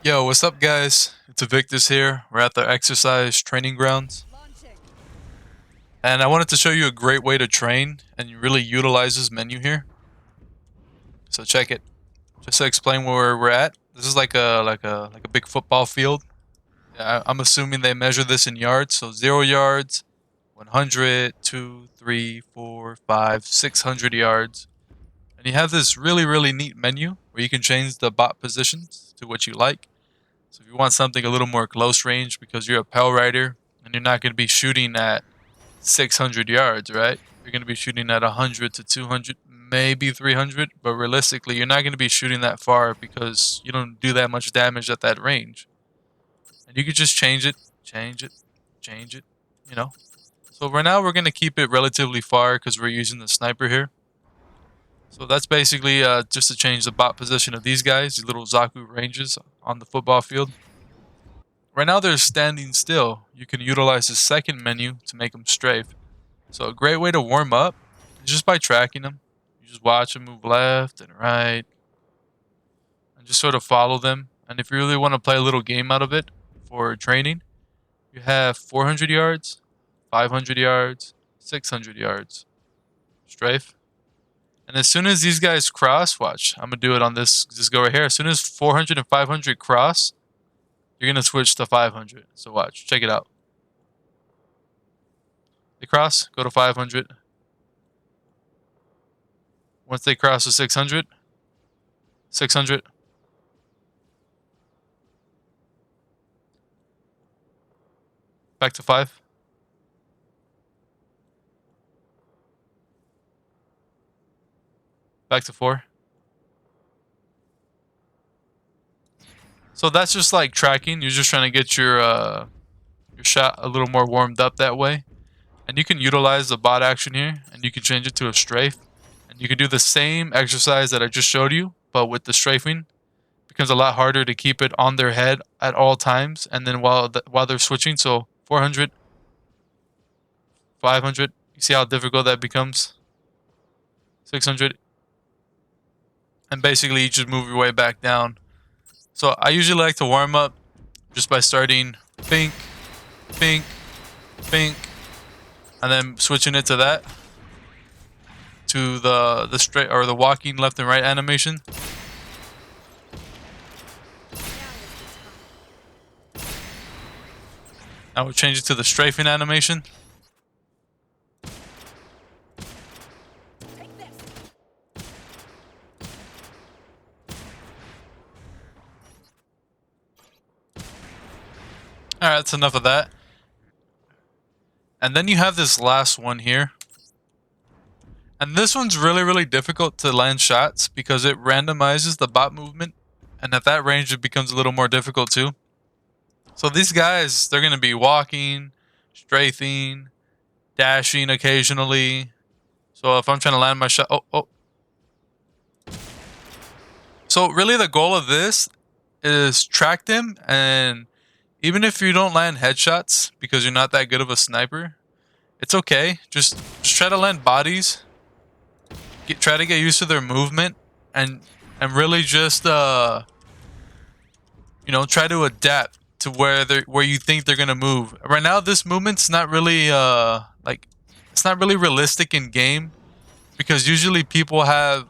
Yo, what's up, guys? It's Evictus here. We're at the exercise training grounds, and I wanted to show you a great way to train and really utilize this menu here. So check it. Just to explain where we're at. This is like a big football field. I'm assuming they measure this in yards. So 0 yards, 100, 2, 3, 4, 5, 600 yards. And you have this really neat menu where you can change the bot positions to what you like. So if you want something a little more close range because you're a Pell Rider and you're not going to be shooting at 600 yards, right? You're going to be shooting at 100 to 200, maybe 300, but realistically, you're not going to be shooting that far because you don't do that much damage at that range. And you could just change it, change it, change it, you know. So right now, we're going to keep it relatively far because we're using the sniper here. So that's basically just to change the bot position of these guys, these little Zaku ranges on the football field. Right now they're standing still. You can utilize the second menu to make them strafe. So a great way to warm up is just by tracking them. You just watch them move left and right and just sort of follow them. And if you really want to play a little game out of it for training, you have 400 yards, 500 yards, 600 yards. Strafe. And as soon as these guys cross, watch, I'm going to do it on this go right here. As soon as 400 and 500 cross, you're going to switch to 500. So watch, check it out. They cross, go to 500. Once they cross to 600, 600. Back to 5. Back to 4. So that's just like tracking. You're just trying to get your shot a little more warmed up that way. And you can utilize the bot action here, and you can change it to a strafe. And you can do the same exercise that I just showed you, but with the strafing. It becomes a lot harder to keep it on their head at all times, and then while they're switching. So 400, 500. You see how difficult that becomes? 600. And basically you just move your way back down. So I usually like to warm up just by starting pink, pink, pink, and then switching it to that, to the straight or the walking left and right animation. I would change it to the strafing animation. Alright, that's enough of that. And then you have this last one here. And this one's really difficult to land shots because it randomizes the bot movement. And at that range, it becomes a little more difficult too. So these guys, they're going to be walking, strafing, dashing occasionally. So if I'm trying to land my shot... Oh. So really the goal of this is track them, and even if you don't land headshots because you're not that good of a sniper, it's okay. Just try to land bodies. Try to get used to their movement, and really just try to adapt to where you think they're gonna move. Right now, this movement's not really it's not really realistic in game, because usually people have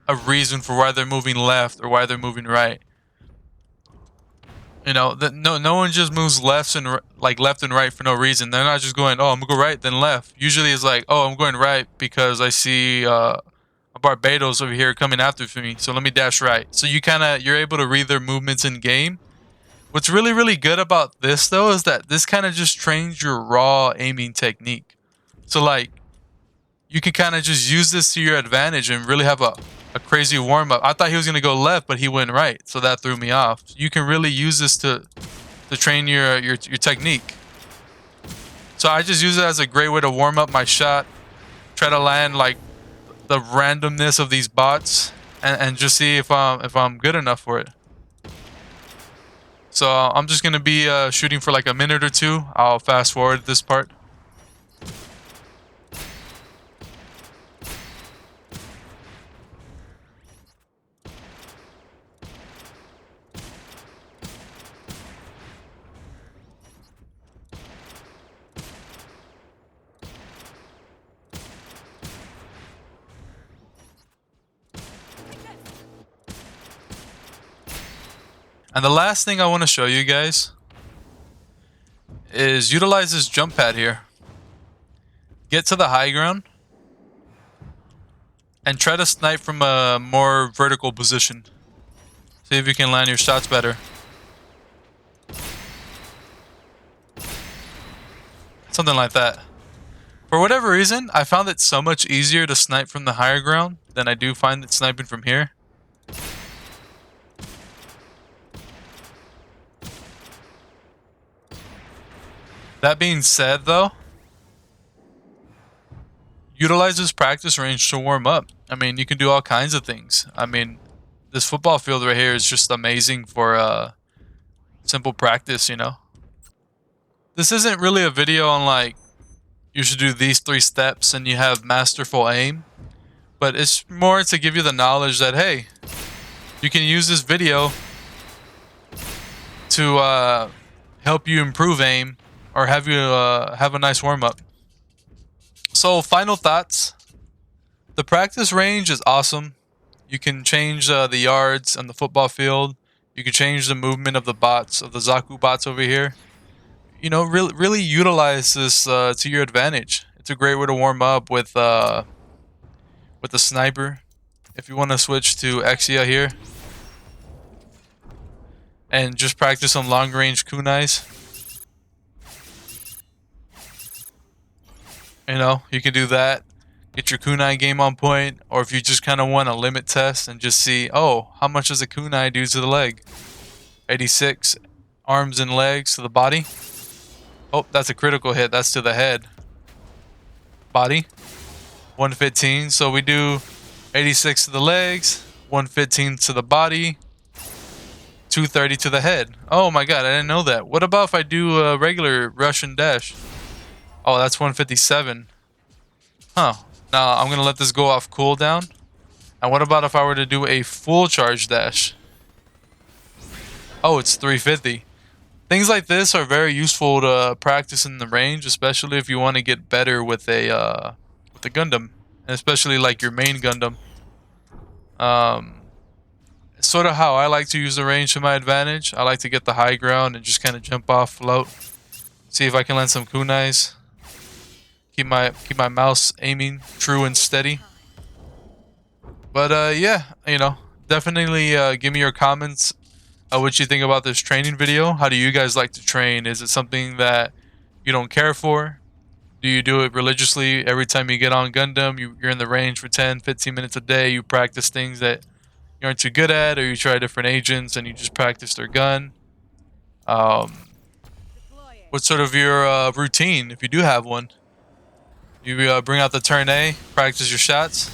a reason for why they're moving left or why they're moving right. No one just moves left and right for no reason. They're not just going, oh, I'm gonna go right then left. Usually it's like, oh, I'm going right because I see a Barbados over here coming after me, so let me dash right. So you're able to read their movements in game. What's really good about this though is that this kind of just trains your raw aiming technique. So like, you can kind of just use this to your advantage and really have a crazy warm-up. I thought he was going to go left, but he went right, so that threw me off. You can really use this to train your technique. So I just use it as a great way to warm up my shot, try to land like the randomness of these bots, and just see if I'm good enough for it. So I'm just going to be shooting for like a minute or two. I'll fast forward this part. And the last thing I want to show you guys is utilize this jump pad here. Get to the high ground and try to snipe from a more vertical position. See if you can land your shots better. Something like that. For whatever reason, I found it so much easier to snipe from the higher ground than I do find it sniping from here. That being said, though, utilize this practice range to warm up. I mean, you can do all kinds of things. I mean, this football field right here is just amazing for simple practice, you know. This isn't really a video on like, you should do these 3 steps and you have masterful aim. But it's more to give you the knowledge that, hey, you can use this video to help you improve aim or have you have a nice warm-up. So, final thoughts. The practice range is awesome. You can change the yards on the football field. You can change the movement of the bots, of the Zaku bots over here. You know, really utilize this to your advantage. It's a great way to warm up with the sniper. If you want to switch to Exia here and just practice some long range kunais, you know, you can do that. Get your kunai game on point, or if you just kind of want a limit test and just see, oh, how much does a kunai do to the leg? 86 arms and legs to the body. Oh, that's a critical hit. That's to the head. Body. 115. So we do 86 to the legs, 115 to the body, 230 to the head. Oh my god, I didn't know that. What about if I do a regular Russian dash? Oh, that's 157. Huh. Now I'm going to let this go off cooldown. And what about if I were to do a full charge dash? Oh, it's 350. Things like this are very useful to practice in the range, especially if you want to get better with a Gundam, and especially like your main Gundam. It's sort of how I like to use the range to my advantage. I like to get the high ground and just kind of jump off, float, see if I can land some kunais. Keep my mouse aiming true and steady. But yeah, you know, definitely give me your comments. What you think about this training video. How do you guys like to train? Is it something that you don't care for? Do you do it religiously every time you get on Gundam? You're in the range for 10-15 minutes a day. You practice things that you aren't too good at, or you try different agents and you just practice their gun. What's sort of your routine, if you do have one? You bring out the turn A, practice your shots.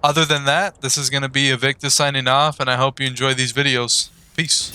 Other than that, this is going to be Evictus signing off, and I hope you enjoy these videos. Peace.